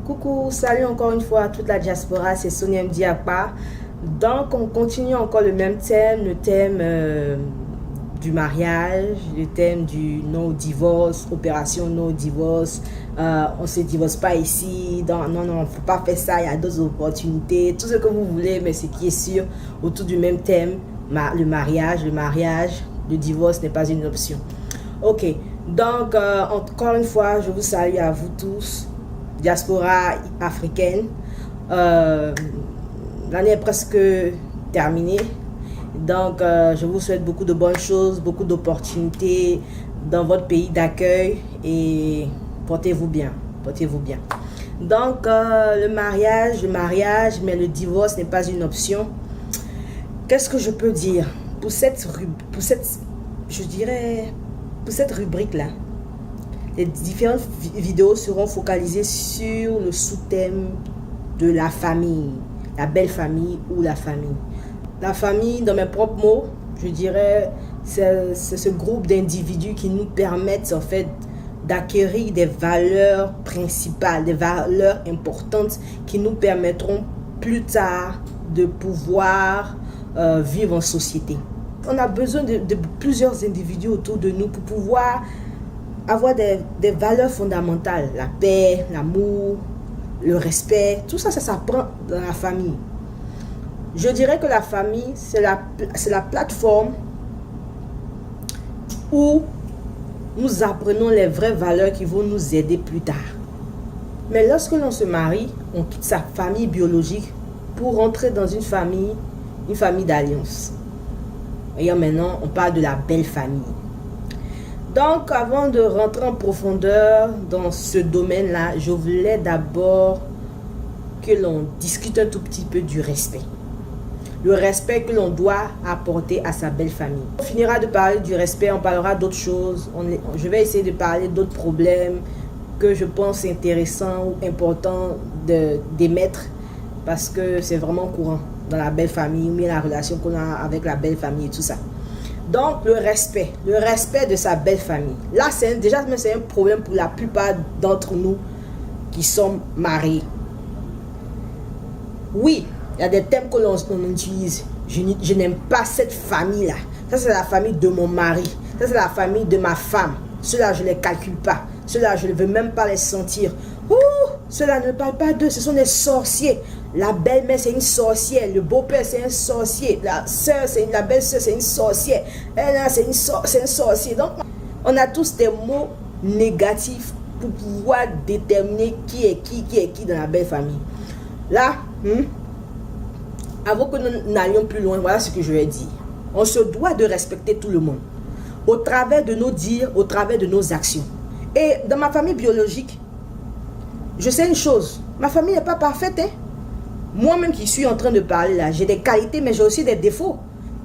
Coucou, salut encore une fois à toute la diaspora, c'est Sonia Mdiapa. Donc on continue encore le même thème, le thème du mariage, le thème du non au divorce, opération non au divorce. On se divorce pas ici, non, faut pas faire ça, il y a d'autres opportunités, tout ce que vous voulez, mais ce qui est sûr, autour du même thème, le mariage, le divorce n'est pas une option. Ok, donc encore une fois, je vous salue à vous tous, diaspora africaine. L'année est presque terminée, donc je vous souhaite beaucoup de bonnes choses, beaucoup d'opportunités dans votre pays d'accueil et portez-vous bien, portez-vous bien. Donc le mariage, mais le divorce n'est pas une option. Qu'est-ce que je peux dire pour cette rubrique-là? Les différentes vidéos seront focalisées sur le sous-thème de la famille, la belle famille ou la famille. La famille, dans mes propres mots, je dirais, c'est ce groupe d'individus qui nous permettent en fait d'acquérir des valeurs principales, des valeurs importantes qui nous permettront plus tard de pouvoir vivre en société. On a besoin de plusieurs individus autour de nous pour pouvoir avoir des valeurs fondamentales, la paix, l'amour, le respect, tout ça, ça s'apprend dans la famille. Je dirais que la famille, c'est la plateforme où nous apprenons les vraies valeurs qui vont nous aider plus tard. Mais lorsque l'on se marie, on quitte sa famille biologique pour rentrer dans une famille d'alliance. Et maintenant, on parle de la belle famille. Donc, avant de rentrer en profondeur dans ce domaine-là, je voulais d'abord que l'on discute un tout petit peu du respect. Le respect que l'on doit apporter à sa belle famille. On finira de parler du respect, on parlera d'autres choses. Je vais essayer de parler d'autres problèmes que je pense intéressants ou importants d'émettre parce que c'est vraiment courant dans la belle famille, mais la relation qu'on a avec la belle famille et tout ça. Donc, le respect de sa belle famille. Là, c'est un problème pour la plupart d'entre nous qui sommes mariés. Oui, il y a des thèmes que l'on utilise. Je n'aime pas cette famille-là. Ça, c'est la famille de mon mari. Ça, c'est la famille de ma femme. Ceux-là, je ne les calcule pas. Ceux-là, je ne veux même pas les sentir. Ceux-là ne parlent pas d'eux, ce sont des sorciers. La belle-mère, c'est une sorcière. Le beau-père, c'est un sorcier. La belle-sœur, c'est une sorcière. Elle, c'est un sorcier. Donc, on a tous des mots négatifs pour pouvoir déterminer qui est qui dans la belle famille. Là, avant que nous n'allions plus loin, voilà ce que je vais dire. On se doit de respecter tout le monde. Au travers de nos dires, au travers de nos actions. Et dans ma famille biologique, je sais une chose. Ma famille n'est pas parfaite, hein. Moi-même qui suis en train de parler là, j'ai des qualités, mais j'ai aussi des défauts.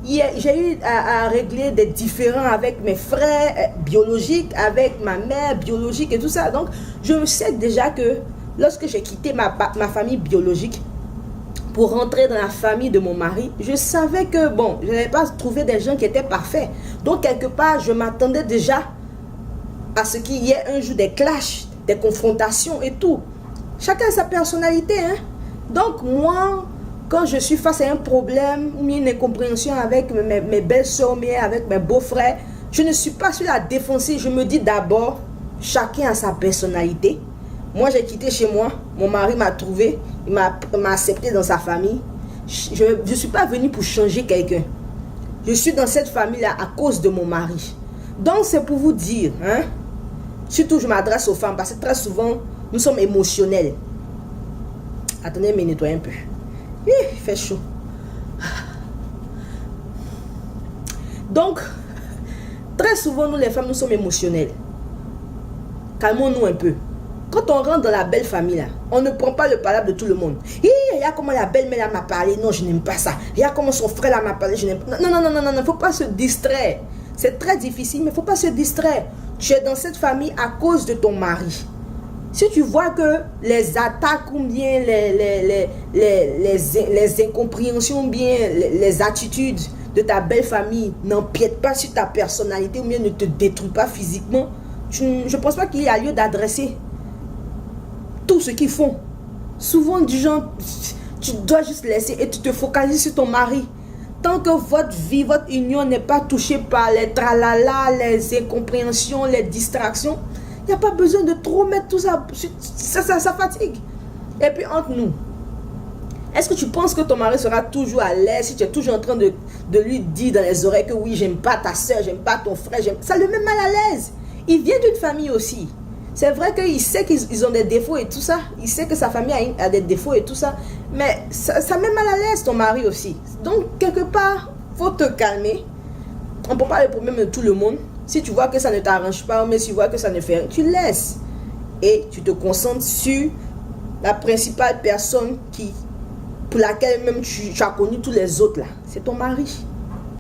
J'ai eu à régler des différends avec mes frères biologiques, avec ma mère biologique et tout ça. Donc, je sais déjà que lorsque j'ai quitté ma famille biologique pour rentrer dans la famille de mon mari, je savais que, bon, je n'allais pas trouver des gens qui étaient parfaits. Donc, quelque part, je m'attendais déjà à ce qu'il y ait un jour des clashs, des confrontations et tout. Chacun a sa personnalité, hein. Donc moi, quand je suis face à un problème ou une incompréhension avec mes belles-sœurs, mais avec mes beaux-frères, je ne suis pas sur la défensive. Je me dis d'abord, chacun a sa personnalité. Moi, j'ai quitté chez moi. Mon mari m'a trouvé. Il m'a accepté dans sa famille. Je ne suis pas venue pour changer quelqu'un. Je suis dans cette famille-là à cause de mon mari. Donc, c'est pour vous dire, hein, surtout je m'adresse aux femmes parce que très souvent, nous sommes émotionnels. Attendez, mais nettoyez un peu. Il fait chaud. Donc, très souvent, nous les femmes, nous sommes émotionnelles. Calmons-nous un peu. Quand on rentre dans la belle famille, là, on ne prend pas le palabre de tout le monde. Il y a comment la belle-mère m'a parlé. Non, je n'aime pas ça. Il y a comment son frère m'a parlé. Je n'aime pas. Non, il ne faut pas se distraire. C'est très difficile, mais il ne faut pas se distraire. Tu es dans cette famille à cause de ton mari. Si tu vois que les attaques ou bien les incompréhensions ou bien les attitudes de ta belle famille n'empiètent pas sur ta personnalité ou bien ne te détruisent pas physiquement, je ne pense pas qu'il y a lieu d'adresser tout ce qu'ils font Souvent, du genre, tu dois juste laisser et tu te focalises sur ton mari. Tant que votre vie, votre union n'est pas touchée par les tralala, les incompréhensions, les distractions, il n'y a pas besoin de trop mettre tout ça. Ça fatigue. Et puis entre nous, est-ce que tu penses que ton mari sera toujours à l'aise si tu es toujours en train de lui dire dans les oreilles que oui, j'aime pas ta soeur, j'aime pas ton frère, ça le met mal à l'aise. Il vient d'une famille aussi. C'est vrai qu'il sait qu'ils ont des défauts et tout ça. Il sait que sa famille a des défauts et tout ça. Mais ça met mal à l'aise ton mari aussi. Donc, quelque part, il faut te calmer. On ne peut pas le problème de tout le monde. Si tu vois que ça ne t'arrange pas, mais si tu vois que ça ne fait rien, tu laisses. Et tu te concentres sur la principale personne pour laquelle même tu as connu tous les autres là. C'est ton mari.